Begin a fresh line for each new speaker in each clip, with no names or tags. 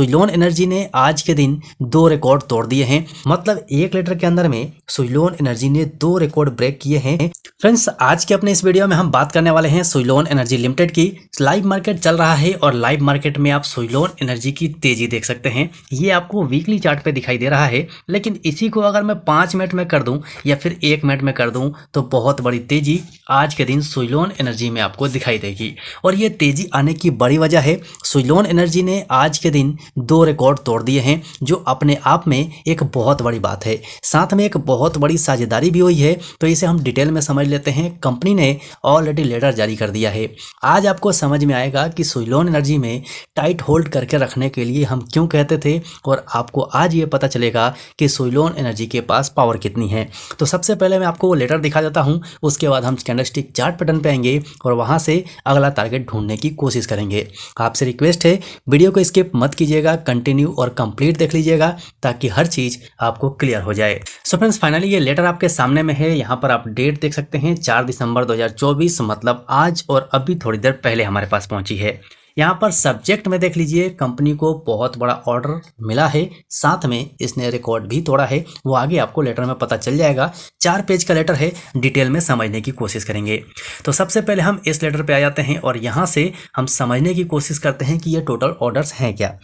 Suzlon energy ने आज के दिन 2 रिकॉर्ड तोड़ दिए हैं। मतलब 1 लीटर के अंदर में सुइलोन एनर्जी ने 2 रिकॉर्ड ब्रेक किए हैं। फ्रेंड्स, आज के अपने इस वीडियो में हम बात करने वाले हैं सुइलोन एनर्जी लिमिटेड की। लाइव मार्केट चल रहा है और लाइव मार्केट में आप सुइलोन एनर्जी की तेजी देख सकते हैं। ये आपको वीकली चार्ट पे दिखाई दे रहा है, लेकिन इसी को अगर मैं 5 मिनट में कर दूं या फिर 1 मिनट में कर दूं तो बहुत बड़ी तेजी आज के दिन सुइलोन एनर्जी में आपको दिखाई देगी। और ये तेजी आने की बड़ी वजह है, सुइलोन एनर्जी ने आज के दिन 2 रिकॉर्ड तोड़ दिए हैं, जो अपने आप में एक बहुत बड़ी बात है। साथ में एक बहुत बड़ी साझेदारी भी हुई है, तो इसे हम डिटेल में समझ लेते हैं। कंपनी ने ऑलरेडी लेटर जारी कर दिया है। आज आपको समझ में आएगा कि सुइलोन एनर्जी में टाइट होल्ड करके रखने के लिए हम क्यों कहते थे, और आपको आज ये पता चलेगा कि सुइलोन एनर्जी के पास पावर कितनी है। तो सबसे पहले मैं आपको वो लेटर दिखा देता हूँ, उसके बाद हम कैंडलस्टिक चार्ट पैटर्न पे आएंगे और वहाँ से अगला टारगेट ढूंढने की कोशिश करेंगे। आपसे रिक्वेस्ट है, वीडियो को स्किप मत कीजिएगा, कंटिन्यू और कंप्लीट देख लीजिएगा ताकि हर चीज़ आपको क्लियर हो जाए। सो फ्रेंड्स, फाइनली ये लेटर आपके सामने में है। यहाँ पर आप डेट देख सकते हैं 4 दिसंबर 2024, मतलब आज और अभी थोड़ी देर पहले हमारे पास पहुंची है। यहाँ पर सब्जेक्ट में देख लीजिए, कंपनी को बहुत बड़ा ऑर्डर मिला है, साथ में इसने रिकॉर्ड भी तोड़ा है। वो आगे आपको लेटर में पता चल जाएगा। 4 पेज का लेटर है, डिटेल में समझने की कोशिश करेंगे। तो सबसे पहले हम इस लेटर पे आ जाते हैं और यहाँ से हम समझने की कोशिश करते हैं कि ये टोटल ऑर्डर्स हैं क्या।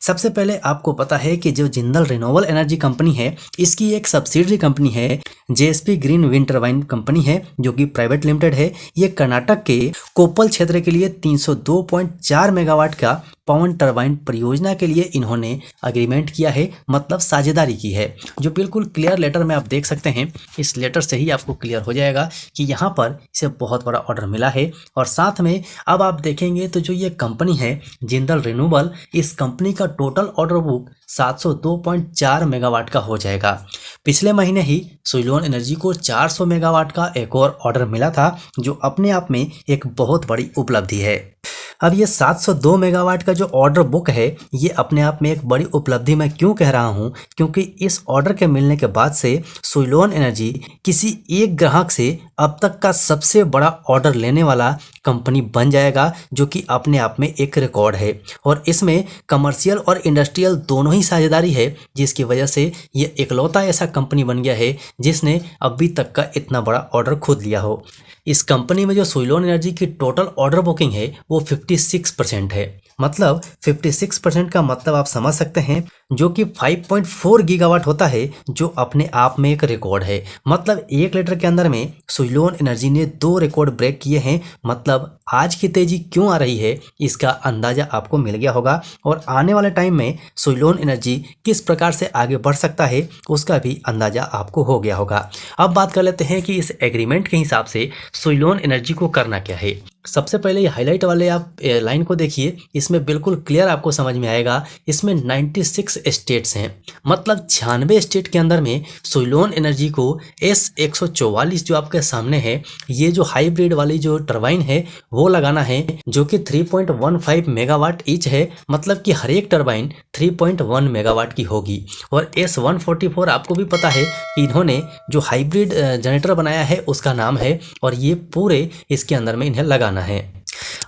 सबसे पहले आपको पता है कि जो जिंदल रिन्यूएबल एनर्जी कंपनी है, इसकी एक सब्सिडरी कंपनी है JSP green wind turbine company है, जो कि प्राइवेट लिमिटेड है। ये कर्नाटक के कोप्पल क्षेत्र के लिए 302.4 मेगावाट का पवन टरबाइन परियोजना के लिए इन्होंने अग्रीमेंट किया है, मतलब साझेदारी की है, जो बिल्कुल क्लियर लेटर में आप देख सकते हैं। इस लेटर से ही आपको क्लियर हो जाएगा कि यहाँ पर इसे बहुत बड़ा ऑर्डर मिला है। और साथ में अब आप देखेंगे तो जो ये कंपनी है जिंदल रिन्यूएबल, इस कंपनी का टोटल ऑर्डर बुक 702.4 मेगावाट का हो जाएगा। पिछले महीने ही सुइलोन एनर्जी को 400 मेगावाट का एक और ऑर्डर मिला था, जो अपने आप में एक बहुत बड़ी उपलब्धि है। अब ये 702 मेगावाट का जो ऑर्डर बुक है, ये अपने आप में एक बड़ी उपलब्धि मैं क्यों कह रहा हूँ, क्योंकि इस ऑर्डर के मिलने के बाद से सुइलोन एनर्जी किसी एक ग्राहक से अब तक का सबसे बड़ा ऑर्डर लेने वाला कंपनी बन जाएगा, जो कि अपने आप में एक रिकॉर्ड है। और इसमें कमर्शियल और इंडस्ट्रियल दोनों ही साझेदारी है, जिसकी वजह से ये इकलौता ऐसा कंपनी बन गया है जिसने अभी तक का इतना बड़ा ऑर्डर खुद लिया हो। इस कंपनी में जो सुइलोन एनर्जी की टोटल ऑर्डर बुकिंग है वो 56% है। मतलब 56% का मतलब आप समझ सकते हैं, जो कि 5.4 गीगावाट होता है, जो अपने आप में एक रिकॉर्ड है। मतलब 1 लीटर के अंदर में सुइलोन एनर्जी ने 2 रिकॉर्ड ब्रेक किए हैं। मतलब आज की तेजी क्यों आ रही है, इसका अंदाजा आपको मिल गया होगा। और आने वाले टाइम में सुइलोन एनर्जी किस प्रकार से आगे बढ़ सकता है, उसका भी अंदाजा आपको हो गया होगा। अब बात कर लेते हैं कि इस एग्रीमेंट के हिसाब से सुइलोन एनर्जी को करना क्या है। सबसे पहले ये हाईलाइट वाले आप लाइन को देखिए, इसमें बिल्कुल क्लियर आपको समझ में आएगा। इसमें 96 स्टेट्स हैं, मतलब 96 स्टेट के अंदर में सुइलोन एनर्जी को S144 जो आपके सामने है, ये जो हाइब्रिड वाली जो टरबाइन है वो लगाना है, जो कि 3.15 मेगावाट ईच है। मतलब कि हर एक टरबाइन 3.1 मेगावाट की होगी। और S144 आपको भी पता है कि इन्होंने जो हाइब्रिड जनरेटर बनाया है उसका नाम है, और ये पूरे इसके अंदर में इन्हें लगाना है।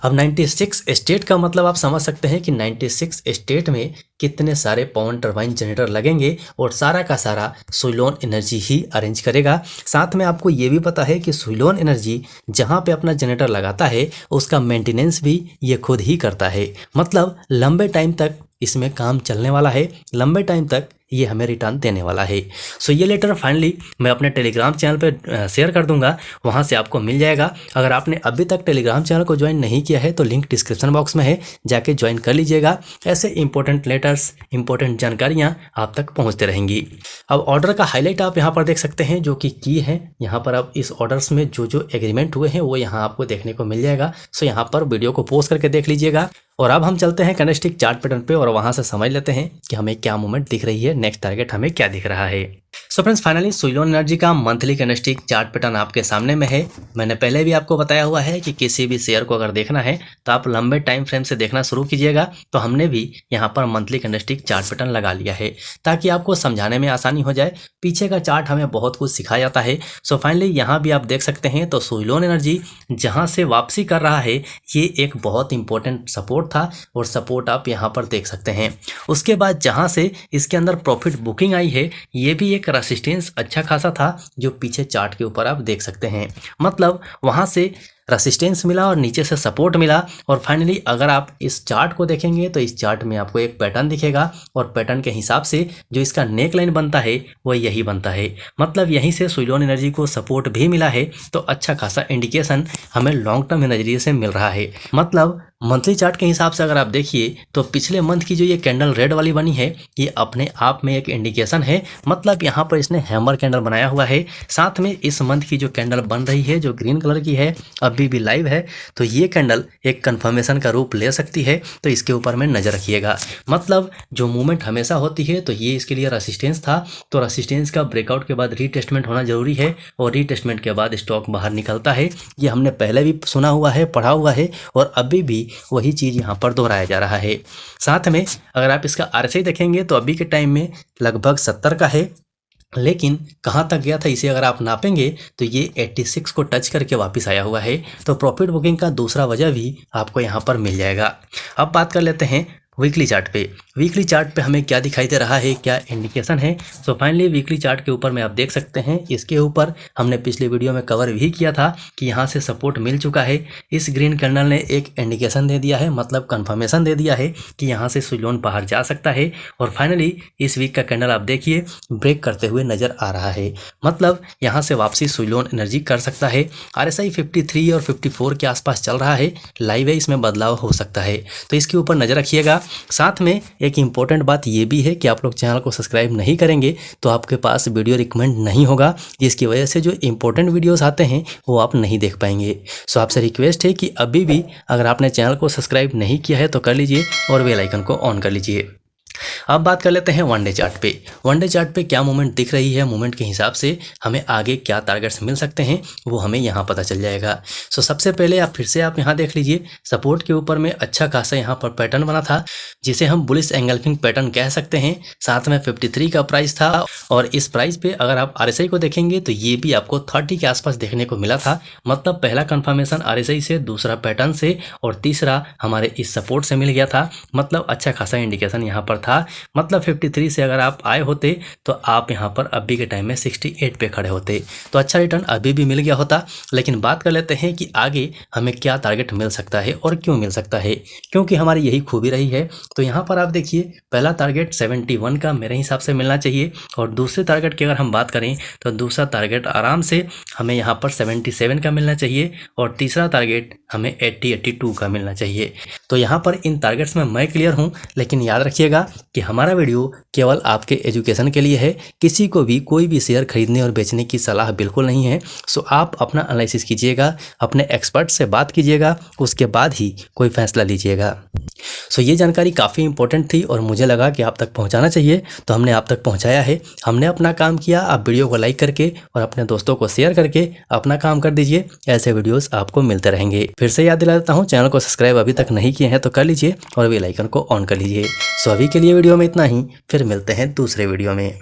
अब 96 स्टेट का मतलब आप समझ सकते हैं कि 96 स्टेट में कितने सारे पवन टरबाइन जनरेटर लगेंगे, और सारा का सारा सुइलोन एनर्जी ही अरेंज करेगा। साथ में आपको ये भी पता है कि सुइलोन एनर्जी जहां पे अपना जनरेटर लगाता है उसका मेंटेनेंस भी ये खुद ही करता है। मतलब लंबे टाइम तक इसमें काम चलने वाला है, लंबे टाइम तक ये हमें रिटर्न देने वाला है। सो ये लेटर फाइनली मैं अपने टेलीग्राम चैनल पे शेयर कर दूंगा, वहाँ से आपको मिल जाएगा। अगर आपने अभी तक टेलीग्राम चैनल को ज्वाइन नहीं किया है तो लिंक डिस्क्रिप्शन बॉक्स में है, जाके ज्वाइन कर लीजिएगा। ऐसे इंपॉर्टेंट लेटर्स, इंपॉर्टेंट जानकारियाँ आप तक पहुँचते रहेंगी। अब ऑर्डर का हाईलाइट आप यहाँ पर देख सकते हैं, जो कि की है। यहाँ पर अब इस ऑर्डर्स में जो जो एग्रीमेंट हुए हैं वो यहाँ आपको देखने को मिल जाएगा। सो यहाँ पर वीडियो को पॉज करके देख लीजिएगा। और अब हम चलते हैं कैंडलस्टिक चार्ट पैटर्न पे और वहाँ से समझ लेते हैं कि हमें क्या मूवमेंट दिख रही है, नेक्स्ट टारगेट हमें क्या दिख रहा है। So friends finally Suzlon energy का मंथली कैंडलस्टिक चार्ट पैटर्न आपके सामने में है। मैंने पहले भी आपको बताया हुआ है कि किसी भी शेयर को अगर देखना है तो आप लंबे टाइम फ्रेम से देखना शुरू कीजिएगा। तो हमने भी यहाँ पर मंथली कैंडलस्टिक चार्ट पैटर्न लगा लिया है ताकि आपको समझाने में आसानी हो जाए। पीछे का चार्ट हमें बहुत कुछ सिखाया जाता है। सो फाइनली यहाँ भी आप देख सकते हैं तो सुइलोन एनर्जी जहाँ से वापसी कर रहा है ये एक बहुत इंपॉर्टेंट सपोर्ट था और सपोर्ट आप यहाँ पर देख सकते हैं। उसके बाद जहाँ से इसके अंदर प्रॉफिट बुकिंग आई है ये भी एक रेसिस्टेंस अच्छा खासा था जो पीछे चार्ट के ऊपर आप देख सकते हैं। मतलब वहां से रेसिस्टेंस मिला और नीचे से सपोर्ट मिला और फाइनली अगर आप इस चार्ट को देखेंगे तो इस चार्ट में आपको एक पैटर्न दिखेगा और पैटर्न के हिसाब से जो इसका नेक लाइन बनता है वो यही बनता है। मतलब यहीं से सुइलोन एनर्जी को सपोर्ट भी मिला है तो अच्छा खासा इंडिकेशन हमें लॉन्ग टर्म नजरिए से मिल रहा है। मतलब मंथली चार्ट के हिसाब से अगर आप देखिए तो पिछले मंथ की जो ये कैंडल रेड वाली बनी है ये अपने आप में एक इंडिकेशन है। मतलब यहाँ पर इसने हैमर कैंडल बनाया हुआ है। साथ में इस मंथ की जो कैंडल बन रही है जो ग्रीन कलर की है अभी भी लाइव है तो ये कैंडल एक कंफर्मेशन का रूप ले सकती है। तो इसके ऊपर में नजर रखिएगा। मतलब जो मूवमेंट हमेशा होती है तो ये इसके लिए रेसिस्टेंस था तो रेसिस्टेंस का ब्रेकआउट के बाद रीटेस्टमेंट होना जरूरी है और रीटेस्टमेंट के बाद स्टॉक बाहर निकलता है। ये हमने पहले भी सुना हुआ है, पढ़ा हुआ है और अभी भी वही चीज यहाँ पर दोहराया जा रहा है। साथ में अगर आप इसका आरएसआई देखेंगे तो अभी के टाइम में लगभग 70 का है लेकिन कहाँ तक गया था इसे अगर आप नापेंगे तो ये 86 को टच करके वापस आया हुआ है। तो प्रॉफिट बुकिंग का दूसरा वजह भी आपको यहाँ पर मिल जाएगा। अब बात कर लेते हैं वीकली चार्ट पे। वीकली चार्ट पे हमें क्या दिखाई दे रहा है, क्या इंडिकेशन है। सो फाइनली वीकली चार्ट के ऊपर में आप देख सकते हैं इसके ऊपर हमने पिछले वीडियो में कवर भी किया था कि यहाँ से सपोर्ट मिल चुका है। इस ग्रीन कैंडल ने एक इंडिकेशन दे दिया है, मतलब कंफर्मेशन दे दिया है कि यहाँ से सुइलोन बाहर जा सकता है। और फाइनली इस वीक का कैंडल आप देखिए ब्रेक करते हुए नजर आ रहा है। मतलब यहाँ से वापसी सुइलोन एनर्जी कर सकता है। RSI 53 और 54 के आसपास चल रहा है, लाइव है, इसमें बदलाव हो सकता है तो इसके ऊपर नजर रखिएगा। साथ में एक इम्पॉर्टेंट बात ये भी है कि आप लोग चैनल को सब्सक्राइब नहीं करेंगे तो आपके पास वीडियो रिकमेंड नहीं होगा, जिसकी वजह से जो इम्पोर्टेंट वीडियोस आते हैं वो आप नहीं देख पाएंगे। सो आपसे रिक्वेस्ट है कि अभी भी अगर आपने चैनल को सब्सक्राइब नहीं किया है तो कर लीजिए और बेल आइकन को ऑन कर लीजिए। अब बात कर लेते हैं वनडे चार्ट पे। वनडे चार्ट पे क्या मूवमेंट दिख रही है, मूवमेंट के हिसाब से हमें आगे क्या टारगेट्स मिल सकते हैं वो हमें यहाँ पता चल जाएगा। सो सबसे पहले आप फिर से आप यहाँ देख लीजिए सपोर्ट के ऊपर में अच्छा खासा यहाँ पर पैटर्न बना था जिसे हम बुलिश एंगल्फिंग पैटर्न कह सकते हैं। साथ में 53 का प्राइस था और इस प्राइस पे अगर आप RSI को देखेंगे तो ये भी आपको 30 के आसपास देखने को मिला था। मतलब पहला कंफर्मेशन RSI से, दूसरा पैटर्न से और तीसरा हमारे इस सपोर्ट से मिल गया था। मतलब अच्छा खासा इंडिकेशन यहाँ पर था। मतलब 53 से अगर आप आए होते तो आप यहाँ पर अभी के टाइम में 68 पे खड़े होते तो अच्छा रिटर्न अभी भी मिल गया होता। लेकिन बात कर लेते हैं कि आगे हमें क्या टारगेट मिल सकता है और क्यों मिल सकता है, क्योंकि हमारी यही खूबी रही है। तो यहाँ पर आप देखिए पहला टारगेट 71 का मेरे हिसाब से मिलना चाहिए और दूसरे टारगेट की अगर हम बात करें तो दूसरा टारगेट आराम से हमें यहाँ पर 77 का मिलना चाहिए और तीसरा टारगेट हमें 82 का मिलना चाहिए। तो यहाँ पर इन टारगेट्स में मैं क्लियर हूँ। लेकिन याद रखिएगा कि हमारा वीडियो केवल आपके एजुकेशन के लिए है, किसी को भी कोई भी शेयर खरीदने और बेचने की सलाह बिल्कुल नहीं है। सो आप अपना एनालिसिस कीजिएगा, अपने एक्सपर्ट से बात कीजिएगा, उसके बाद ही कोई फैसला लीजिएगा। सो ये जानकारी काफ़ी इंपॉर्टेंट थी और मुझे लगा कि आप तक पहुंचाना चाहिए तो हमने आप तक पहुंचाया है। हमने अपना काम किया, आप वीडियो को लाइक करके और अपने दोस्तों को शेयर करके अपना काम कर दीजिए। ऐसे वीडियोस आपको मिलते रहेंगे। फिर से याद दिला देता हूं, चैनल को सब्सक्राइब अभी तक नहीं किए हैं तो कर लीजिए और बेल आइकन को ऑन कर लीजिए। सो अभी के लिए वीडियो में इतना ही, फिर मिलते हैं दूसरे वीडियो में।